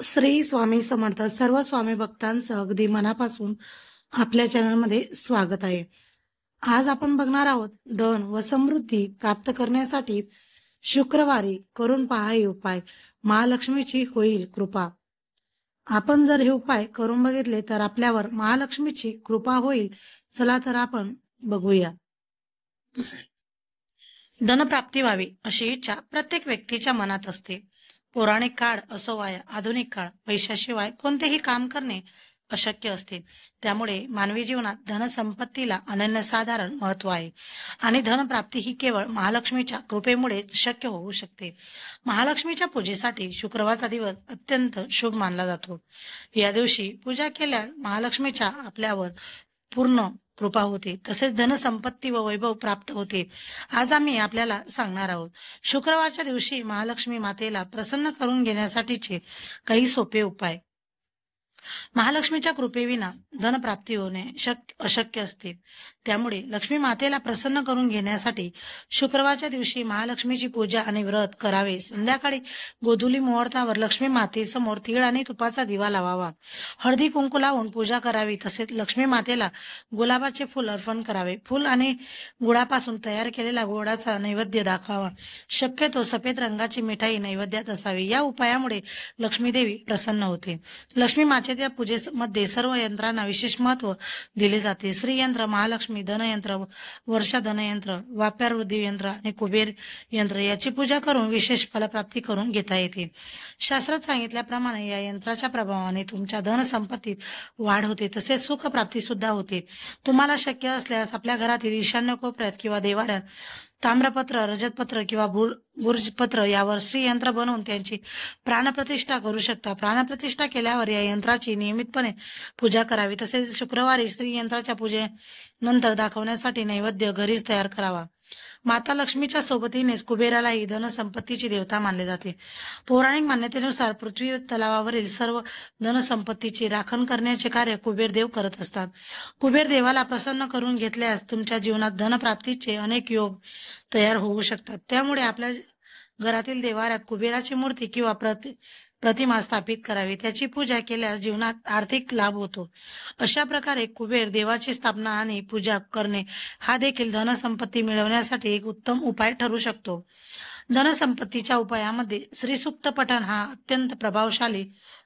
श्री स्वामी समर्थ. सर्व स्वामी भक्तांचं अगदी मनापासून आपल्या चॅनलमध्ये स्वागत आहे. आज आपण बघणार आहोत धन व समृद्धी प्राप्त करण्यासाठी शुक्रवारी करून पहा हे उपाय. महालक्ष्मीची होईल कृपा. आपण जर हे उपाय करून बघितले तर आपल्यावर महालक्ष्मीची कृपा होईल. चला तर आपण बघूया. धनप्राप्ती व्हावी अशी इच्छा प्रत्येक व्यक्तीच्या मनात असते. पौराणिक काळ असो वा आधुनिक काळ, पैशाशिवाय कोणतेही काम करणे अशक्य असते. त्यामुळे मानवी जीवनात धनसंपत्तीला अनन्यसाधारण महत्व आहे आणि धनप्राप्ती ही केवळ महालक्ष्मीच्या कृपेमुळे शक्य होऊ शकते. महालक्ष्मीच्या पूजेसाठी शुक्रवारचा दिवस अत्यंत शुभ मानला जातो. या दिवशी पूजा केल्यास महालक्ष्मीच्या आपल्यावर पूर्ण कृपा होते, तसेच धनसंपत्ती व वैभव प्राप्त होते. आज आम्ही आपल्याला सांगणार आहोत शुक्रवारच्या दिवशी महालक्ष्मी मातेला प्रसन्न करून घेण्यासाठीचे काही सोपे उपाय. महालक्ष्मीच्या कृपेविना धनप्राप्ती होणे अशक्य असते. त्यामुळे लक्ष्मी मातेला प्रसन्न करून घेण्यासाठी शुक्रवारच्या दिवशी महालक्ष्मीची पूजा आणि व्रत करावे. संध्याकाळी गोधुली मुहूर्तावर लक्ष्मी मातेसमोर तीळ आणि तुपाचा दिवा लावावा. हळदी कुंकू लावून पूजा करावी. तसेच लक्ष्मी मातेला गुलाबाचे फूल अर्पण करावे. फूल आणि गुळापासून तयार केलेला गोडाचा नैवेद्य दाखवावा. शक्यतो सफेद रंगाची मिठाई नैवेद्यात असावी. या उपायामुळे लक्ष्मी देवी प्रसन्न होते. लक्ष्मी मातेच्या पूजेमध्ये सर्व यंत्रांना विशेष महत्व दिले जाते. श्रीयंत्र, महालक्ष्मी धनयंत्र, वर्षा धनयंत्र, व्यापार वृद्धी यंत्र आणि कुबेर यंत्र याची पूजा करून विशेष फलप्राप्ती करून घेता येते. शास्त्रात सांगितल्याप्रमाणे या यंत्राच्या प्रभावाने तुमच्या धनसंपत्तीत वाढ होते, तसेच सुख प्राप्ती सुद्धा होते. तुम्हाला शक्य असल्यास आपल्या घरातील ईशान्य कोपऱ्यात किंवा देवाऱ्यात ताम्रपत्र, रजतपत्र किंवा बुर्जपत्र यावर श्रीयंत्र बनवून त्यांची प्राणप्रतिष्ठा करू शकता. प्राणप्रतिष्ठा केल्यावर या यंत्राची नियमितपणे पूजा करावी. तसेच शुक्रवारी श्रीयंत्राच्या पूजेनंतर दाखवण्यासाठी नैवेद्य घरीच तयार करावा. माता लक्ष्मीच्या सोबतीनेच कुबेरालाही धनसंपत्तीची देवता मानले जाते. पौराणिक मान्यतेनुसार पृथ्वी तलावावरील सर्व धनसंपत्तीची राखण करण्याचे कार्य कुबेर देव करत असतात. कुबेर देवाला प्रसन्न करून घेतल्यास तुमच्या जीवनात धनप्राप्तीचे अनेक योग तयार होऊ शकतात. त्यामुळे आपल्या घरातील देवाऱ्यात कुबेराची मूर्ती किंवा प्रतिमा स्थापित करावी. त्याची पूजा केल्यास जीवनात आर्थिक लाभ होतो. अशा प्रकारे कुबेर देवाची स्थापना आणि पूजा करणे हा देखील धनसंपत्ती मिळवण्यासाठी एक उत्तम उपाय ठरू शकतो. धनसंपत्तीच्या उपायामध्ये श्रीसूक्त पठण हा अत्यंत प्रभावशाली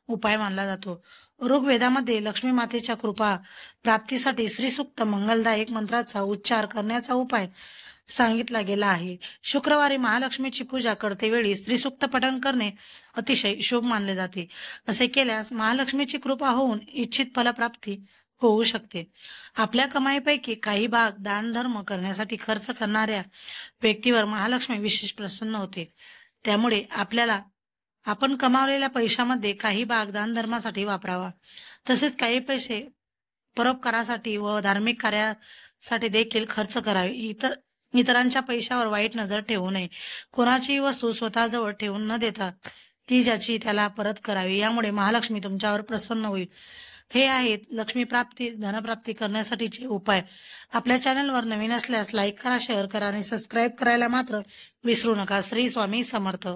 उपाय मानला जातो. ऋग्वेदामध्ये लक्ष्मी मातेच्या कृपा प्राप्तीसाठी श्रीसूक्त मंगलदायक मंत्राचा उच्चार करण्याचा उपाय सांगितला गेला आहे. शुक्रवारी महालक्ष्मीची पूजा करते वेळी श्रीसूक्त पठण करणे अतिशय शुभ मानले जाते. असे केल्यास महालक्ष्मीची कृपा होऊन इच्छित फलप्राप्ती होऊ शकते. आपल्या कमाईपैकी काही भाग दान धर्म करण्यासाठी खर्च करणाऱ्या व्यक्तीवर महालक्ष्मी विशेष प्रसन्न होते. त्यामुळे आपण कमावलेल्या पैशामध्ये काही भाग दान धर्मासाठी वापरावा. तसेच काही पैसे परोपकारासाठी व धार्मिक कार्यासाठी देखील खर्च करावे. इतरांच्या पैशावर वाईट नजर ठेवू नये. कोणाची वस्तू स्वतःजवळ ठेवून न देता ती ज्याची त्याला परत करावी. यामुळे महालक्ष्मी तुमच्यावर प्रसन्न होईल. हे आहेत लक्ष्मी प्राप्ती धनप्राप्ती करण्यासाठीचे उपाय. आपल्या चॅनलवर नवीन असल्यास लाईक करा, शेअर करा आणि सबस्क्राईब करायला मात्र विसरू नका. श्री स्वामी समर्थ.